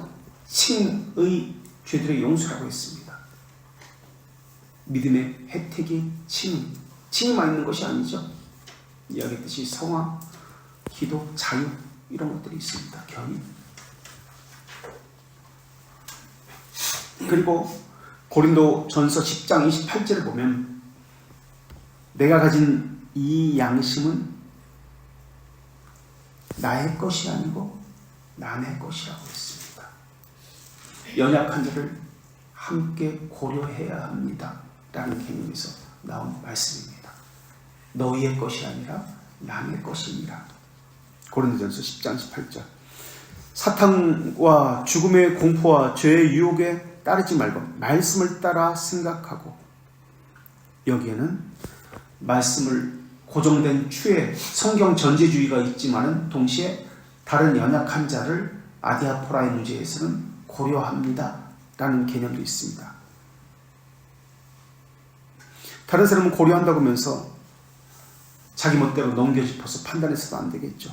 칭의 죄들의 용서라고 했습니다. 믿음의 혜택이 칭의만 있는 것이 아니죠. 이야기했듯이 성화, 기도, 자유 이런 것들이 있습니다. 견인. 그리고 고린도전서 10장 28절을 보면 내가 가진 이 양심은 나의 것이 아니고 남의 것이라고 했습니다. 연약한 자를 함께 고려해야 합니다. 라는 개념에서 나온 말씀입니다. 너희의 것이 아니라 남의 것입니다. 고린도전서 10장 18절. 사탄과 죽음의 공포와 죄의 유혹에 따르지 말고 말씀을 따라 생각하고, 여기에는 말씀을 고정된 추의 성경 전제주의가 있지만 동시에 다른 연약한 자를 아디아포라의 문제에서는 고려합니다 라는 개념도 있습니다. 다른 사람은 고려한다고 하면서 자기 멋대로 넘겨짚어서 판단해서도 안 되겠죠.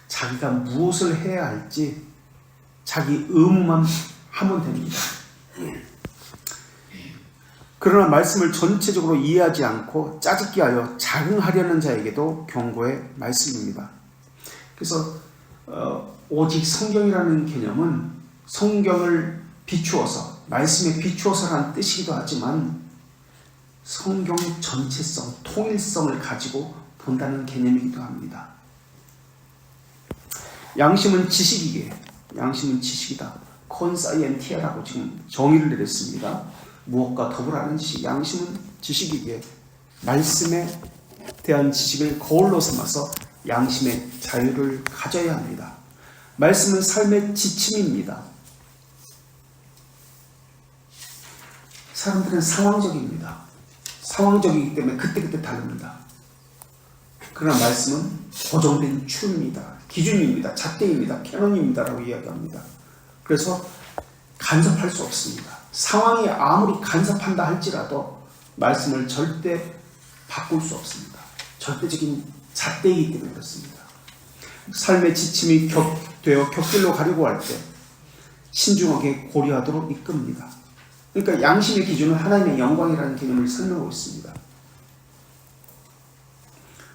자기가 무엇을 해야 할지 자기 의무만 하면 됩니다. 그러나 말씀을 전체적으로 이해하지 않고 짜집기 하여 자응하려는 자에게도 경고의 말씀입니다. 그래서 오직 성경이라는 개념은 성경을 비추어서, 말씀에 비추어서라는 뜻이기도 하지만 성경의 전체성, 통일성을 가지고 본다는 개념이기도 합니다. 양심은 지식이기에, 양심은 지식이다. 콘사이엔티아라고 지금 정의를 내렸습니다. 무엇과 더불어하는 지식, 양심은 지식이기에 말씀에 대한 지식을 거울로 삼아서 양심의 자유를 가져야 합니다. 말씀은 삶의 지침입니다. 사람들은 상황적입니다. 상황적이기 때문에 그때그때 다릅니다. 그러나 말씀은 고정된 추입니다. 기준입니다. 잣대입니다. 캐논입니다라고 이야기합니다. 그래서 간섭할 수 없습니다. 상황이 아무리 간섭한다 할지라도 말씀을 절대 바꿀 수 없습니다. 절대적인 잣대이기 때문에 그렇습니다. 삶의 지침이 되어 격길로 가려고 할 때 신중하게 고려하도록 이끕니다. 그러니까 양심의 기준은 하나님의 영광이라는 개념을 설명하고 있습니다.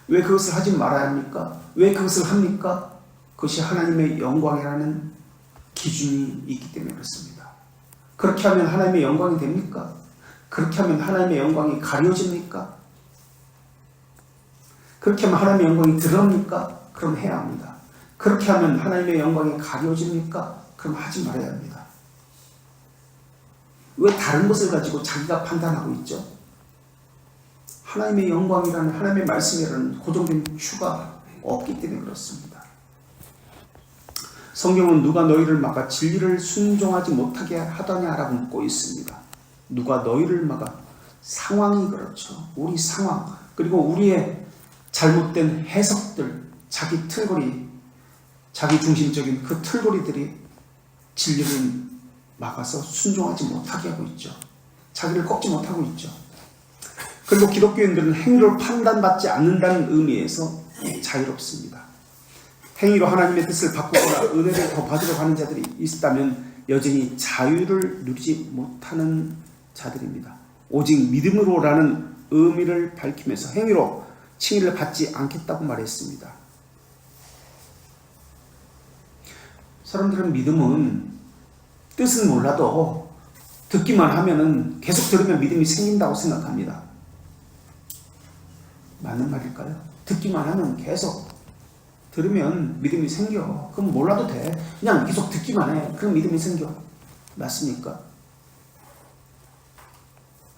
왜 그것을 하지 말아야 합니까? 왜 그것을 합니까? 그것이 하나님의 영광이라는 기준이 있기 때문에 그렇습니다. 그렇게 하면 하나님의 영광이 됩니까? 그렇게 하면 하나님의 영광이 가려집니까? 그렇게 하면 하나님의 영광이 드러납니까? 그럼 해야 합니다. 그렇게 하면 하나님의 영광이 가려집니까? 그럼 하지 말아야 합니다. 왜 다른 것을 가지고 자기가 판단하고 있죠? 하나님의 영광이라는 하나님의 말씀이라는 고정된 추가 없기 때문에 그렇습니다. 성경은 누가 너희를 막아 진리를 순종하지 못하게 하더냐라고 묻고 있습니다. 누가 너희를 막아? 상황이 그렇죠. 우리 상황 그리고 우리의 잘못된 해석들, 자기 틀거리, 자기 중심적인 그 틀거리들이 진리를 막아서 순종하지 못하게 하고 있죠. 자기를 꺾지 못하고 있죠. 그리고 기독교인들은 행위로 판단받지 않는다는 의미에서 자유롭습니다. 행위로 하나님의 뜻을 바꾸거나 은혜를 더 받으러 가는 자들이 있다면 여전히 자유를 누리지 못하는 자들입니다. 오직 믿음으로라는 의미를 밝히면서 행위로 칭의를 받지 않겠다고 말했습니다. 사람들은 믿음은 뜻은 몰라도 듣기만 하면은 계속 들으면 믿음이 생긴다고 생각합니다. 맞는 말일까요? 듣기만 하면 계속 들으면 믿음이 생겨. 그럼 몰라도 돼. 그냥 계속 듣기만 해. 그럼 믿음이 생겨. 맞습니까?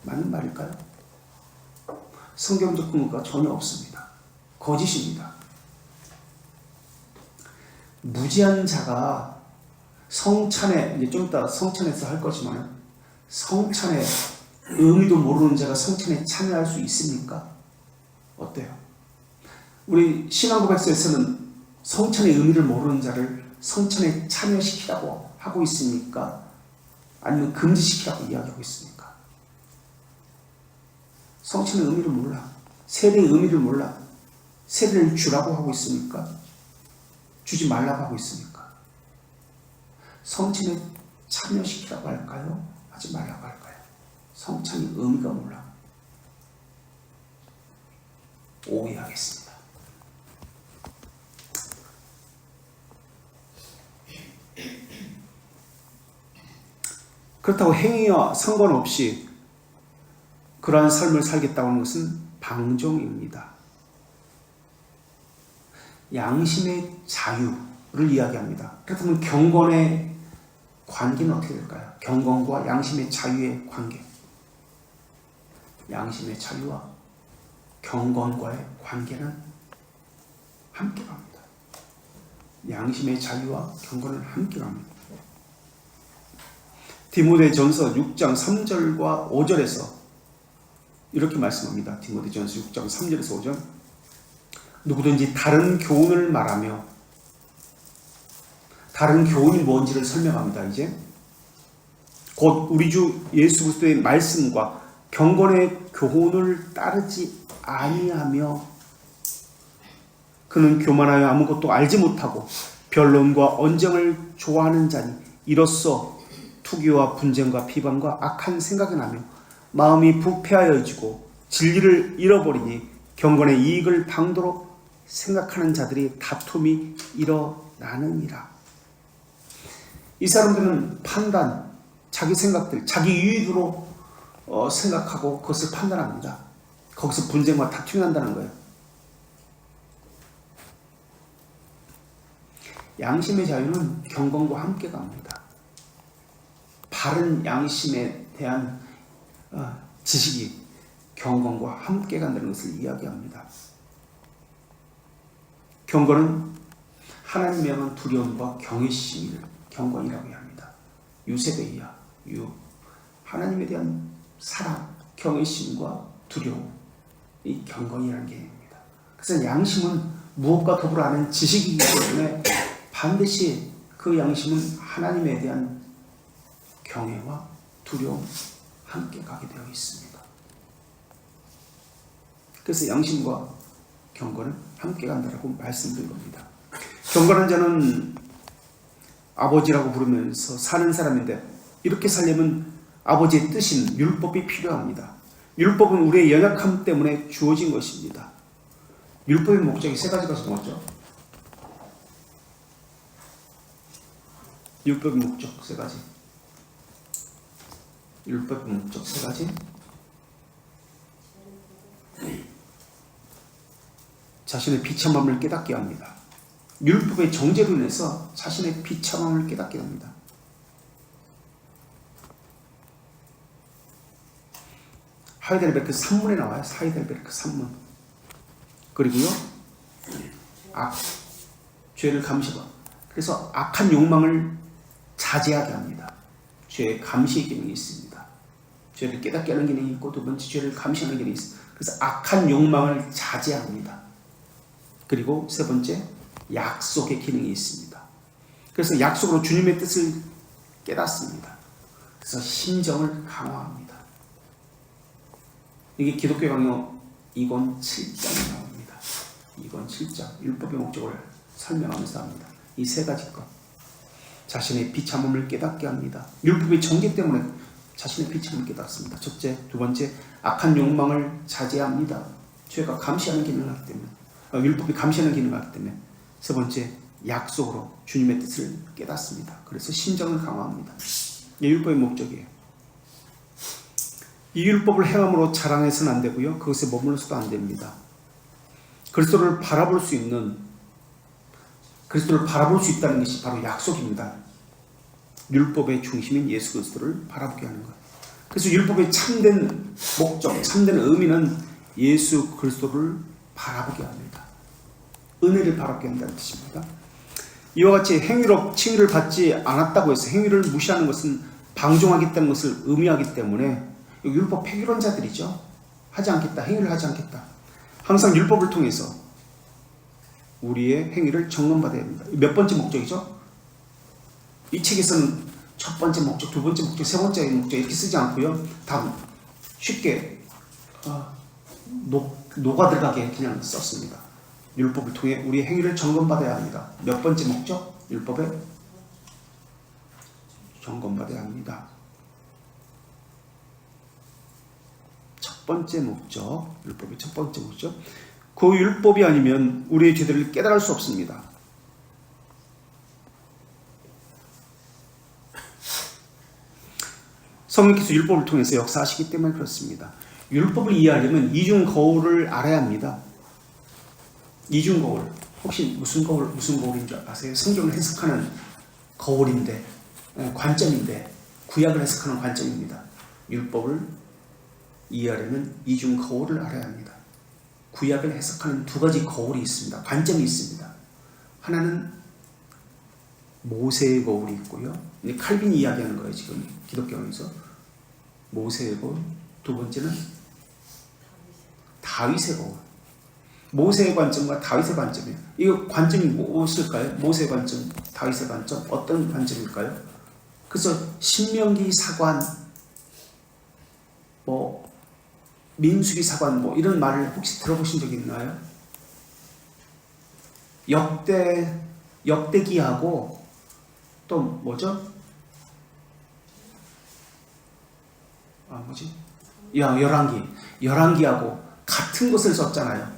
맞는 말일까요? 성경적 근거가 전혀 없습니다. 거짓입니다. 무지한 자가 성찬에, 이제 좀 이따 성찬에서 할 거지만, 성찬에 의미도 모르는 자가 성찬에 참여할 수 있습니까? 어때요? 우리 신앙고백서에서는 성찬의 의미를 모르는 자를 성찬에 참여시키라고 하고 있습니까? 아니면 금지시키라고 이야기하고 있습니까? 성찬의 의미를 몰라. 세례의 의미를 몰라. 세례를 주라고 하고 있습니까? 주지 말라고 하고 있습니까? 성찬에 참여시키라고 할까요? 하지 말라고 할까요? 성찬의 의미가 몰라. 오해하겠습니다. 그렇다고 행위와 상관없이 그러한 삶을 살겠다고 하는 것은 방종입니다. 양심의 자유를 이야기합니다. 그렇다면 경건의 관계는 어떻게 될까요? 경건과 양심의 자유의 관계. 양심의 자유와 경건과의 관계는 함께 갑니다. 양심의 자유와 경건은 함께 갑니다. 디모데전서 6장 3절과 5절에서 이렇게 말씀합니다. 디모데전서 6장 3절에서 5절. 누구든지 다른 교훈을 말하며, 다른 교훈이 뭔지를 설명합니다. 이제 곧 우리 주 예수 그리스도의 말씀과 경건의 교훈을 따르지 아니하며 그는 교만하여 아무것도 알지 못하고 변론과 언쟁을 좋아하는 자니 이로써 투기와 분쟁과 비방과 악한 생각이 나며 마음이 부패하여지고 진리를 잃어버리니 경건의 이익을 방도로 생각하는 자들이 다툼이 일어나느니라. 이 사람들은 판단, 자기 생각들, 자기 유익으로 생각하고 그것을 판단합니다. 거기서 분쟁과 다툼이 난다는 거예요. 양심의 자유는 경건과 함께 갑니다. 바른 양심에 대한 지식이 경건과 함께 간다는 것을 이야기합니다. 경건은 하나님에 대한 두려움과 경외심을 경건이라고 합니다. 유세베이야, 하나님에 대한 사랑, 경외심과 두려움, 이 경건이라는 개념입니다. 그래서 양심은 무엇과 더불어 하는 지식이기 때문에 반드시 그 양심은 하나님에 대한 경외와 두려움 함께 가게 되어 있습니다. 그래서 양심과 경건은 함께 간다라고 말씀드린 겁니다. 경건한 자는 아버지라고 부르면서 사는 사람인데, 이렇게 살려면 아버지의 뜻인 율법이 필요합니다. 율법은 우리의 연약함 때문에 주어진 것입니다. 율법의 목적이 세 가지가 뭐죠? 율법의 목적 세 가지. 율법의 목적 세 가지. 자신의 비참함을 깨닫게 합니다. 율법의 정죄로 인해서 자신의 비참함을 깨닫게 합니다. 하이델베르크 산문에 나와요. 하이델베르크 산문. 그리고요, 죄를 감시하고, 그래서 악한 욕망을 자제하게 합니다. 죄의 감시의 기능이 있습니다. 죄를 깨닫게 하는 기능이 있고, 두 번째 죄를 감시하는 기능이 있습니다. 그래서 악한 욕망을 자제합니다. 그리고 세 번째, 약속의 기능이 있습니다. 그래서 약속으로 주님의 뜻을 깨닫습니다. 그래서 심정을 강화합니다. 이게 기독교 강요 2권 7장에 나옵니다. 2권 7장 율법의 목적을 설명하면서 합니다. 이 세 가지 것, 자신의 비참함을 깨닫게 합니다. 율법의 정죄 때문에 자신의 비참함을 깨닫습니다. 첫째, 두 번째, 악한 욕망을 자제합니다. 죄가 감시하는 기능을 하기 때문에, 율법이 감시하는 기능을 하기 때문에. 세 번째, 약속으로 주님의 뜻을 깨닫습니다. 그래서 심정을 강화합니다. 이게 율법의 목적이에요. 이 율법을 행함으로 자랑해서는 안 되고요, 그것에 머물러서도 안 됩니다. 그리스도를 바라볼 수 있는, 그리스도를 바라볼 수 있다는 것이 바로 약속입니다. 율법의 중심인 예수 그리스도를 바라보게 하는 것. 그래서 율법의 참된 목적, 참된 의미는 예수 그리스도를 바라보게 합니다. 은혜를 바라보게 한다는 뜻입니다. 이와 같이 행위로 칭의를 받지 않았다고 해서 행위를 무시하는 것은 방종하겠다는 것을 의미하기 때문에 율법 폐기론자들이죠. 하지 않겠다, 행위를 하지 않겠다. 항상 율법을 통해서 우리의 행위를 점검받아야 합니다. 몇 번째 목적이죠? 이 책에서는 첫 번째 목적, 두 번째 목적, 세 번째 목적 이렇게 쓰지 않고요, 다 쉽게 녹아 들어가게 그냥 썼습니다. 율법을 통해 우리의 행위를 점검받아야 합니다. 몇 번째 목적? 율법에 점검받아야 합니다. 첫 번째 목적, 율법의 첫 번째 목적. 그 율법이 아니면 우리의 죄들을 깨달을 수 없습니다. 성령께서 율법을 통해서 역사하시기 때문에 그렇습니다. 율법을 이해하려면 이중 거울을 알아야 합니다. 이중 거울. 혹시 무슨 거울인 줄 아세요? 성경을 해석하는 거울인데, 관점인데, 구약을 해석하는 관점입니다. 율법을 이해하려면 이중 거울을 알아야 합니다. 구약을 해석하는 두 가지 거울이 있습니다. 관점이 있습니다. 하나는 모세의 거울이 있고요. 칼빈이 이야기하는 거예요, 지금 기독교에서. 모세의 거울. 두 번째는 다윗의 거울. 모세의 관점과 다윗의 관점이에요. 이 관점이 무엇일까요? 모세의 관점, 다윗의 관점, 어떤 관점일까요? 그래서 신명기 사관, 민수기 사관, 이런 말을 혹시 들어보신 적 있나요? 역대기하고 또 뭐죠? 열왕기하고 같은 것을 썼잖아요.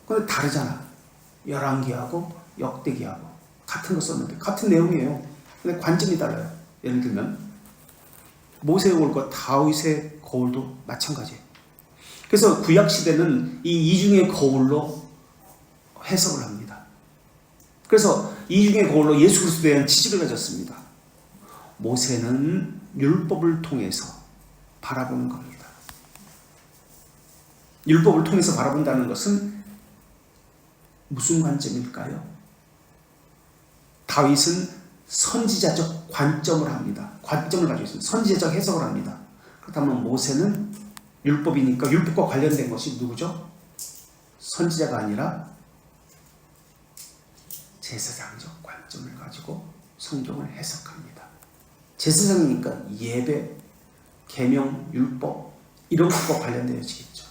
근데 다르잖아. 열왕기하고 역대기하고 같은 거 썼는데 같은 내용이에요. 근데 관점이 달라요. 예를 들면 모세의 거울과 다윗의 거울도 마찬가지예요. 그래서 구약 시대는 이 이중의 거울로 해석을 합니다. 그래서 이중의 거울로 예수 그리스도에 대한 지식을 가졌습니다. 모세는 율법을 통해서 바라보는 겁니다. 율법을 통해서 바라본다는 것은 무슨 관점일까요? 다윗은 선지자적 관점을 합니다. 관점을 가지고 있습니다. 선지자적 해석을 합니다. 그렇다면 모세는 율법이니까 율법과 관련된 것이 누구죠? 선지자가 아니라 제사장적 관점을 가지고 성경을 해석합니다. 제사장이니까 예배, 계명, 율법 이런 것과 관련되어지겠죠.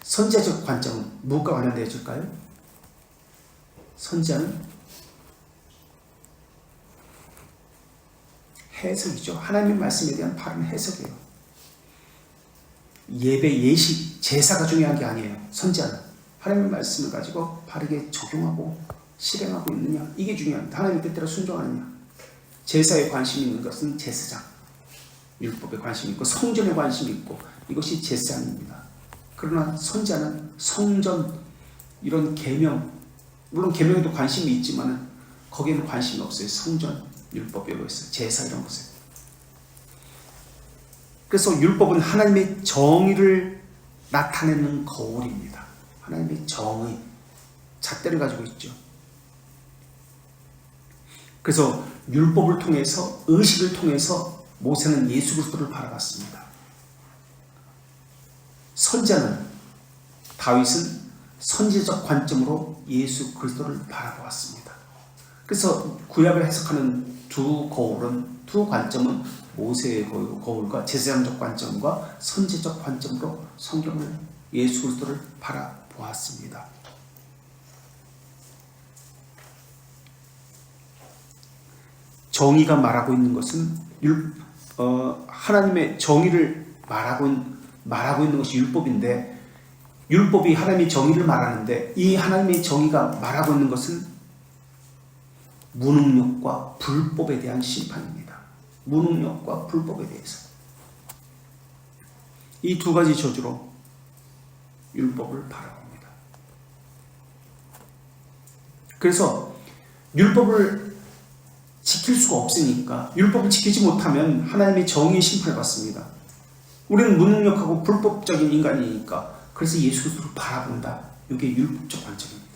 선지자적 관점은 무엇과 관련되어질까요? 선지자는 해석이죠. 하나님의 말씀에 대한 바른 해석이에요. 예배, 예식, 제사가 중요한 게 아니에요. 선지자는 하나님의 말씀을 가지고 바르게 적용하고 실행하고 있느냐, 이게 중요합니다. 하나님의 뜻대로 순종하느냐. 제사에 관심이 있는 것은 제사장, 율법에 관심이 있고 성전에 관심이 있고 이것이 제사장입니다. 그러나 선지자는 성전, 이런 계명, 물론 계명에도 관심이 있지만 거기에는 관심이 없어요. 성전, 율법, 여기서 제사 이런 것에. 그래서 율법은 하나님의 정의를 나타내는 거울입니다. 하나님의 정의, 잣대를 가지고 있죠. 그래서 율법을 통해서, 의식을 통해서 모세는 예수 그리스도를 바라봤습니다. 선지자는, 다윗은 선지자적 관점으로 예수 그리스도를 바라보았습니다. 그래서 구약을 해석하는 두 거울은, 두 관점은 모세의 거울과 제사장적 관점과 선지자적 관점으로 성경을, 예수 그리스도를 바라보았습니다. 정의가 말하고 있는 것은 하나님의 정의를 말하고 있는 것이 율법인데, 율법이 하나님의 정의를 말하는데 이 하나님의 정의가 말하고 있는 것은 무능력과 불법에 대한 심판입니다. 무능력과 불법에 대해서. 이 두 가지 저주로 율법을 바라봅니다. 그래서 율법을 지킬 수가 없으니까, 율법을 지키지 못하면 하나님의 정의의 심판을 받습니다. 우리는 무능력하고 불법적인 인간이니까, 그래서 예수 그리스도를 바라본다. 이게 율법적 관점입니다.